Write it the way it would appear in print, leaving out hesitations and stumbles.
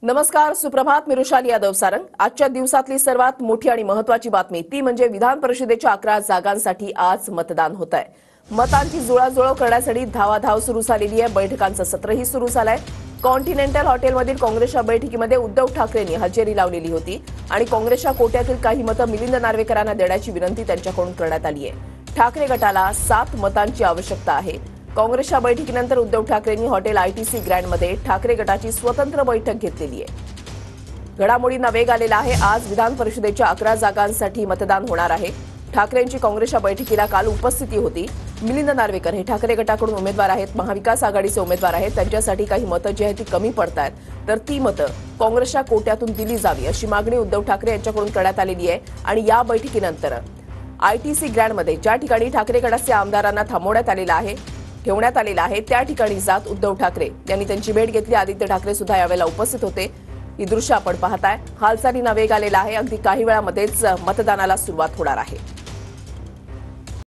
नमस्कार, सुप्रभात. मी रुशाली यादव सारंग. आजच्या दिवसातली सर्वात मोठी आणि महत्त्वाची बातमी ती म्हणजे विधान परिषदेच्या 11 जागांसाठी आज मतदान होत आहे. मतांची जुळवाजुळव करण्यासाठी धावाधाव सुरू झालेली आहे. बैठकांचं सत्रही सुरू झालंय. कॉन्टिनेंटल हॉटेलमधील काँग्रेसच्या बैठकीमध्ये उद्धव ठाकरेंनी हजेरी लावलेली होती आणि काँग्रेसच्या कोट्यातील काही मतं मिलिंद नार्वेकरांना देण्याची विनंती त्यांच्याकडून करण्यात आली आहे. ठाकरे गटाला 7 मतांची आवश्यकता आहे. काँग्रेसच्या बैठकीनंतर उद्धव ठाकरेंनी हॉटेल आयटीसी ग्रँडमध्ये ठाकरे गटाची स्वतंत्र बैठक घेतलेली आहे. घडामोडींना वेग आलेला आहे. आज विधान परिषदेच्या 11 जागांसाठी मतदान होणार आहे. ठाकरेंची काँग्रेसच्या बैठकीला काल उपस्थिती होती. मिलिंद नार्वेकर हे ठाकरे गटाकडून उमेदवार आहेत. महाविकास आघाडीचे उमेदवार आहेत. त्यांच्यासाठी काही मतं जी आहेत ती कमी पडतायत, तर ती मतं काँग्रेसच्या कोट्यातून दिली जावी अशी मागणी उद्धव ठाकरे यांच्याकडून करण्यात आलेली आहे. आणि या बैठकीनंतर आयटीसी ग्रँडमध्ये ज्या ठिकाणी ठाकरे गटाचे आमदारांना ठेवण्यात आलेला आहे त्या ठिकाणी जात उद्धव ठाकरे यांनी त्यांची भेट घेतली. आदित्य ठाकरे सुद्धा यावेळेला उपस्थित होते. ही दृश्य आपण पाहताय. हालचालींना वेग आलेला आहे. अगदी काही वेळामध्येच मतदानाला सुरुवात होणार आहे.